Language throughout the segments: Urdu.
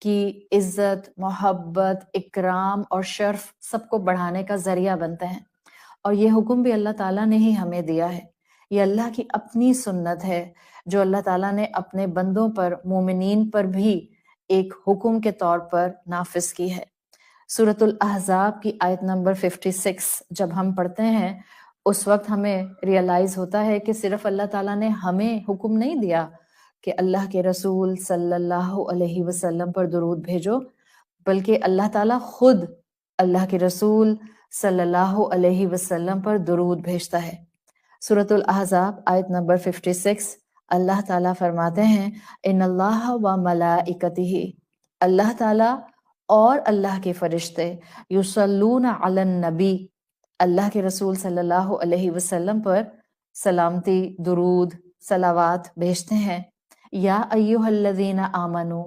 کی عزت، محبت، اکرام اور شرف سب کو بڑھانے کا ذریعہ بنتے ہیں، اور یہ حکم بھی اللہ تعالیٰ نے ہی ہمیں دیا ہے۔ یہ اللہ کی اپنی سنت ہے جو اللہ تعالیٰ نے اپنے بندوں پر، مومنین پر بھی ایک حکم کے طور پر نافذ کی ہے۔ سورۃ الاحزاب کی آیت نمبر 56 جب ہم پڑھتے ہیں اس وقت ہمیں ریئلائز ہوتا ہے کہ صرف اللہ تعالیٰ نے ہمیں حکم نہیں دیا کہ اللہ کے رسول صلی اللہ علیہ وسلم پر درود بھیجو، بلکہ اللہ تعالیٰ خود اللہ کے رسول صلی اللہ علیہ وسلم پر درود بھیجتا ہے۔ سورۃ الاحزاب آیت نمبر 56 اللہ تعالیٰ فرماتے ہیں ان اللہ و ملائکتہ، اللہ تعالیٰ اور اللہ کے فرشتے یصلون علی النبی، اللہ کے رسول صلی اللہ علیہ وسلم پر سلامتی، درود، صلوات بھیجتے ہیں۔ یا ایھا الذین آمنو،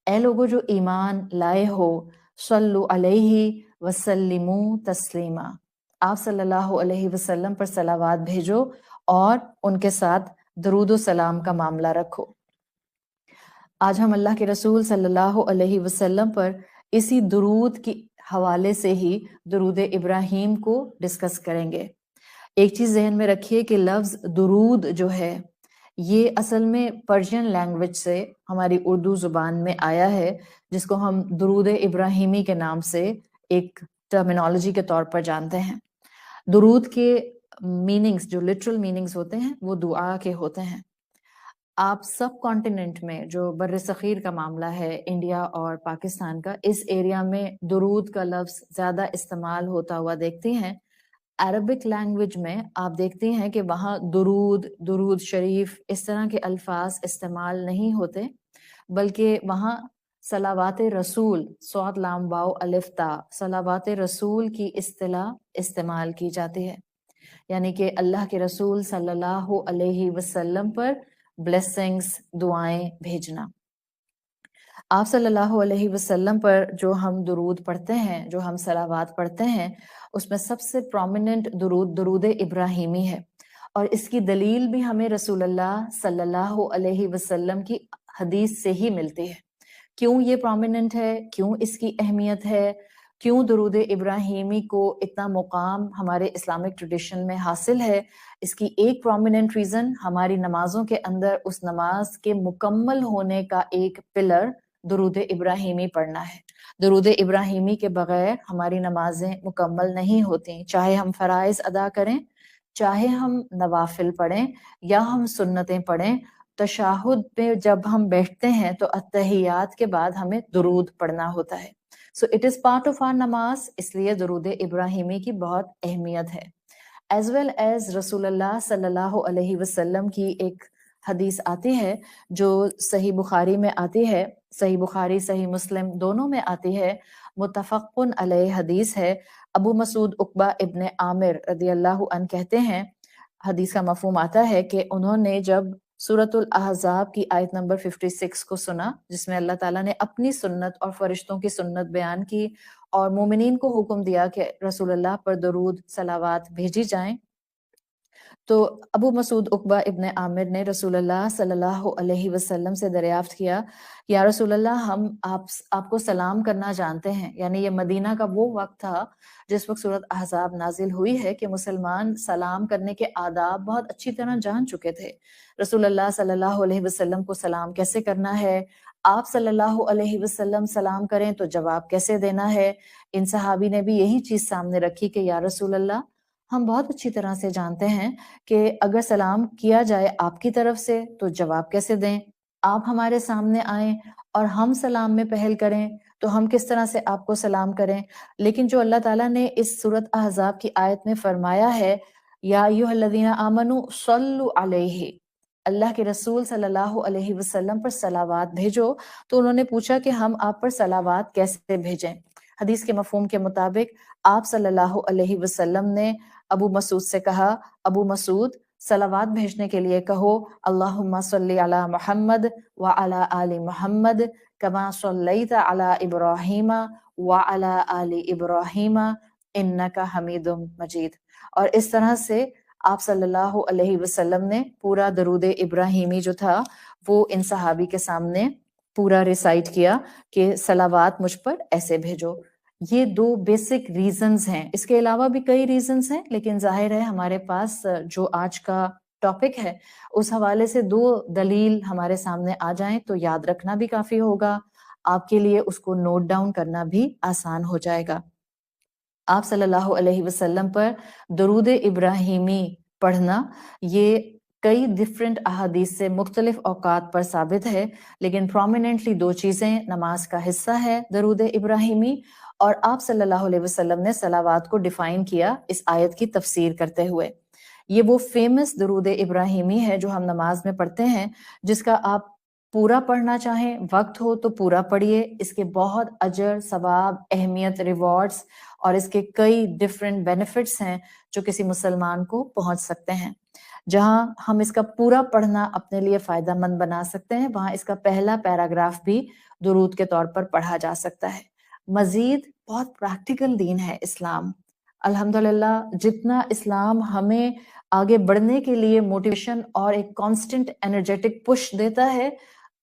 اے لوگو جو ایمان لائے ہو، صلو علیہ وسلموا تسلیما، آپ صلی اللہ علیہ وسلم پر صلوات بھیجو اور ان کے ساتھ درود و سلام کا معاملہ رکھو۔ آج ہم اللہ کے رسول صلی اللہ علیہ وسلم پر اسی درود کی حوالے سے ہی درود ابراہیم کو ڈسکس کریں گے۔ ایک چیز ذہن میں رکھیے کہ لفظ درود جو ہے یہ اصل میں پرشین لینگویج سے ہماری اردو زبان میں آیا ہے، جس کو ہم درود ابراہیمی کے نام سے ایک ٹرمینالوجی کے طور پر جانتے ہیں۔ درود کے میننگز جو لٹرل میننگز ہوتے ہیں وہ دعا کے ہوتے ہیں۔ آپ سب کانٹیننٹ میں جو بر صغیر کا معاملہ ہے، انڈیا اور پاکستان کا، اس ایریا میں درود کا لفظ زیادہ استعمال ہوتا ہوا دیکھتی ہیں۔ عربک لینگویج میں آپ دیکھتی ہیں کہ وہاں درود، درود شریف اس طرح کے الفاظ استعمال نہیں ہوتے، بلکہ وہاں صلوات رسول، صاد لام واو الف تا، صلوات رسول کی اصطلاح استعمال کی جاتی ہے، یعنی کہ اللہ کے رسول صلی اللہ علیہ وسلم پر بلیسنگز، دعائیں بھیجنا۔ آپ صلی اللہ علیہ وسلم پر جو ہم درود پڑھتے ہیں، جو ہم صلوات پڑھتے ہیں، اس میں سب سے پرومیننٹ درود درود ابراہیمی ہے، اور اس کی دلیل بھی ہمیں رسول اللہ صلی اللہ علیہ وسلم کی حدیث سے ہی ملتی ہے۔ کیوں یہ پرومیننٹ ہے، کیوں اس کی اہمیت ہے، کیوں درود ابراہیمی کو اتنا مقام ہمارے اسلامک ٹریڈیشن میں حاصل ہے، اس کی ایک پرومیننٹ ریزن ہماری نمازوں کے اندر اس نماز کے مکمل ہونے کا ایک پلر درود ابراہیمی پڑھنا ہے۔ درود ابراہیمی کے بغیر ہماری نمازیں مکمل نہیں ہوتی، چاہے ہم فرائض ادا کریں، چاہے ہم نوافل پڑھیں یا ہم سنتیں پڑھیں۔ تشہد میں جب ہم بیٹھتے ہیں تو اتحیات کے بعد ہمیں درود پڑھنا ہوتا ہے۔ So it is part of our namaz, اس لیے درود ابراہیمی کی بہت اہمیت ہے۔ ایز ویل ایز رسول اللہ صلی اللہ علیہ وسلم کی ایک حدیث آتی ہے جو صحیح بخاری میں آتی ہے، صحیح بخاری صحیح مسلم دونوں میں آتی ہے، متفقن علیہ حدیث ہے۔ ابو مسعود عقبہ ابن عامر رضی اللہ عنہ کہتے ہیں، حدیث کا مفہوم آتا ہے کہ انہوں نے جب سورۃ الاحزاب کی آیت نمبر 56 کو سنا، جس میں اللہ تعالیٰ نے اپنی سنت اور فرشتوں کی سنت بیان کی اور مومنین کو حکم دیا کہ رسول اللہ پر درود صلوات بھیجی جائیں، تو ابو مسعود عقبہ ابن عامر نے رسول اللہ صلی اللہ علیہ وسلم سے دریافت کیا، یا رسول اللہ ہم آپ کو سلام کرنا جانتے ہیں۔ یعنی یہ مدینہ کا وہ وقت تھا جس وقت سورۃ احزاب نازل ہوئی ہے کہ مسلمان سلام کرنے کے آداب بہت اچھی طرح جان چکے تھے۔ رسول اللہ صلی اللہ علیہ وسلم کو سلام کیسے کرنا ہے، آپ صلی اللہ علیہ وسلم سلام کریں تو جواب کیسے دینا ہے۔ ان صحابی نے بھی یہی چیز سامنے رکھی کہ یا رسول اللہ ہم بہت اچھی طرح سے جانتے ہیں کہ اگر سلام کیا جائے آپ کی طرف سے تو جواب کیسے دیں، آپ ہمارے سامنے آئیں اور ہم سلام میں پہل کریں تو ہم کس طرح سے آپ کو سلام کریں۔ لیکن جو اللہ تعالیٰ نے اس سورۃ احزاب کی آیت میں فرمایا ہے، یا ایھا الذین آمنوا صلوا علیہ، اللہ کے رسول صلی اللہ علیہ وسلم پر صلوات بھیجو، تو انہوں نے پوچھا کہ ہم آپ پر صلوات کیسے بھیجیں۔ حدیث کے مفہوم کے مطابق آپ صلی اللہ علیہ وسلم نے ابو مسعود سے کہا، ابو مسعود صلوات بھیجنے کے لیے کہو، اللہم صلی علی محمد وعلی آل محمد کما صلیت علی ابراہیم وعلی آل ابراہیم انک حمید مجید۔ اور اس طرح سے آپ صلی اللہ علیہ وسلم نے پورا درود ابراہیمی جو تھا وہ ان صحابی کے سامنے پورا ریسائٹ کیا کہ صلوات مجھ پر ایسے بھیجو. یہ 2 بیسک ریزنز ہیں. اس کے علاوہ بھی کئی ریزنز ہیں، لیکن ظاہر ہے ہمارے پاس جو آج کا ٹاپک ہے اس حوالے سے 2 دلیل ہمارے سامنے آ جائیں تو یاد رکھنا بھی کافی ہوگا، آپ کے لیے اس کو نوٹ ڈاؤن کرنا بھی آسان ہو جائے گا. آپ صلی اللہ علیہ وسلم پر درود ابراہیمی پڑھنا یہ کئی ڈفرینٹ احادیث سے مختلف اوقات پر ثابت ہے، لیکن پرومیننٹلی 2 چیزیں نماز کا حصہ ہے درود ابراہیمی، اور آپ صلی اللہ علیہ وسلم نے صلوات کو ڈیفائن کیا اس آیت کی تفسیر کرتے ہوئے. یہ وہ فیمس درود ابراہیمی ہے جو ہم نماز میں پڑھتے ہیں، جس کا آپ پورا پڑھنا چاہیں، وقت ہو تو پورا پڑھیے. اس کے بہت اجر، ثواب، اہمیت، ریوارڈز اور اس کے کئی ڈفرینٹ بینیفٹس ہیں جو کسی مسلمان کو پہنچ سکتے ہیں. جہاں ہم اس کا پورا پڑھنا اپنے لیے فائدہ مند بنا سکتے ہیں، وہاں اس کا پہلا پیراگراف بھی درود کے طور پر پڑھا جا سکتا ہے. مزید بہت پریکٹیکل دین ہے اسلام. الحمدللہ جتنا اسلام ہمیں آگے بڑھنے کے لیے موٹیویشن اور ایک کانسٹنٹ انرجیٹک پش دیتا ہے،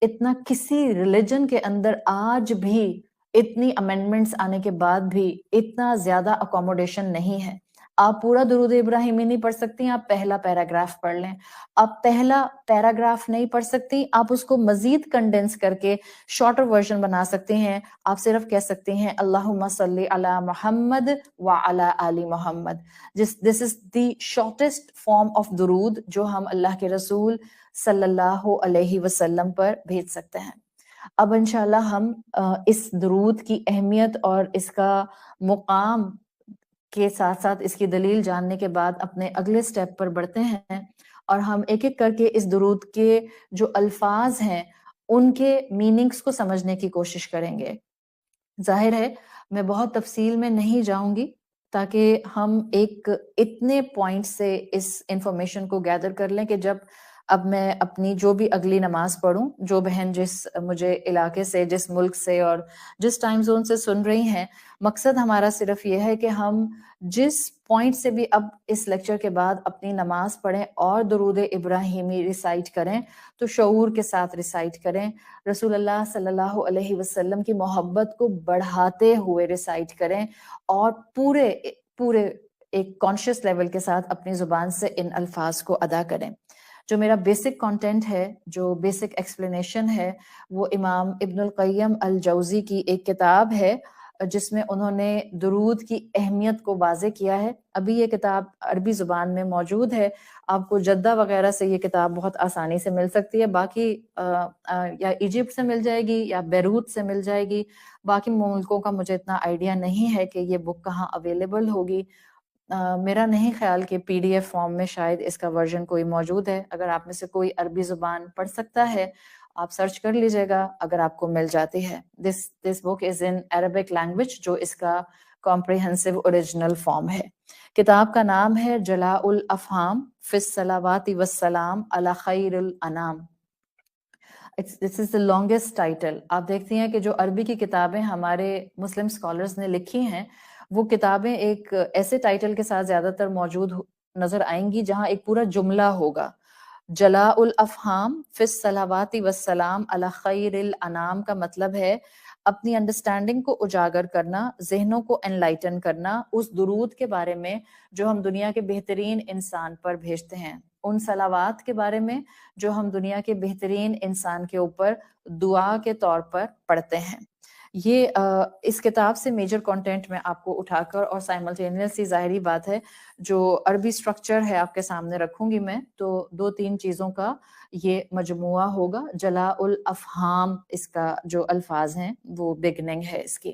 اتنا کسی ریلیجن کے اندر آج بھی اتنی امینڈمنٹس آنے کے بعد بھی اتنا زیادہ اکوموڈیشن نہیں ہے. آپ پورا درود ابراہیمی نہیں پڑھ سکتی، آپ پہلا پیراگراف پڑھ لیں. آپ پہلا پیراگراف نہیں پڑھ سکتی، آپ اس کو مزید کنڈینس کر کے شارٹر ورژن بنا سکتے ہیں. آپ صرف کہہ سکتے ہیں اللہم صلی علی محمد وعلی آل محمد. دس از دی شارٹیسٹ فارم آف درود جو ہم اللہ کے رسول صلی اللہ علیہ وسلم پر بھیج سکتے ہیں. اب انشاءاللہ ہم اس درود کی اہمیت اور اس کا مقام کے ساتھ ساتھ اس کی دلیل جاننے کے بعد اپنے اگلے سٹیپ پر بڑھتے ہیں، اور ہم ایک ایک کر کے اس درود کے جو الفاظ ہیں ان کے میننگز کو سمجھنے کی کوشش کریں گے. ظاہر ہے میں بہت تفصیل میں نہیں جاؤں گی تاکہ ہم ایک اتنے پوائنٹ سے اس انفارمیشن کو گیدر کر لیں کہ جب اب میں اپنی جو بھی اگلی نماز پڑھوں، جو بہن جس مجھے علاقے سے، جس ملک سے اور جس ٹائم زون سے سن رہی ہیں، مقصد ہمارا صرف یہ ہے کہ ہم جس پوائنٹ سے بھی اب اس لیکچر کے بعد اپنی نماز پڑھیں اور درود ابراہیمی ریسائٹ کریں تو شعور کے ساتھ ریسائٹ کریں، رسول اللہ صلی اللہ علیہ وسلم کی محبت کو بڑھاتے ہوئے ریسائٹ کریں، اور پورے ایک کانشیس لیول کے ساتھ اپنی زبان سے ان الفاظ کو ادا کریں. جو میرا بیسک کانٹینٹ ہے، جو بیسک ایکسپلینیشن ہے، وہ امام ابن القیم الجوزی کی ایک کتاب ہے جس میں انہوں نے درود کی اہمیت کو واضح کیا ہے. ابھی یہ کتاب عربی زبان میں موجود ہے، آپ کو جدہ وغیرہ سے یہ کتاب بہت آسانی سے مل سکتی ہے، باقی یا ایجپٹ سے مل جائے گی یا بیروت سے مل جائے گی. باقی ملکوں کا مجھے اتنا آئیڈیا نہیں ہے کہ یہ بک کہاں اویلیبل ہوگی. میرا نہیں خیال کہ پی ڈی ایف فارم میں شاید اس کا ورژن کوئی موجود ہے. اگر آپ میں سے کوئی عربی زبان پڑھ سکتا ہے آپ سرچ کر لیجئے گا اگر آپ کو مل جاتی ہے. دس بک از ان عربک لینگویج، جو اس کا کمپریہنسو اوریجنل فارم ہے. کتاب کا نام ہے جلاء الافہام فی الصلوات والسلام علی خیر الانام. This is the longest title. آپ دیکھتی ہیں کہ جو عربی کی کتابیں ہمارے مسلم اسکالرز نے لکھی ہیں، وہ کتابیں ایک ایسے ٹائٹل کے ساتھ زیادہ تر موجود نظر آئیں گی جہاں ایک پورا جملہ ہوگا. جلاء الافہام فی الصلوات والسلام علی خیر الانام کا مطلب ہے اپنی انڈرسٹینڈنگ کو اجاگر کرنا، ذہنوں کو انلائٹن کرنا اس درود کے بارے میں جو ہم دنیا کے بہترین انسان پر بھیجتے ہیں، ان صلوات کے بارے میں جو ہم دنیا کے بہترین انسان کے اوپر دعا کے طور پر پڑھتے ہیں. یہ اس کتاب سے میجر کانٹینٹ میں آپ کو اٹھا کر اور سائملٹینیسلی ظاہری بات ہے جو عربی سٹرکچر ہے آپ کے سامنے رکھوں گی میں، تو 2-3 چیزوں کا یہ مجموعہ ہوگا. جلاء الافہام اس کا جو الفاظ ہیں وہ بگننگ ہے اس کی.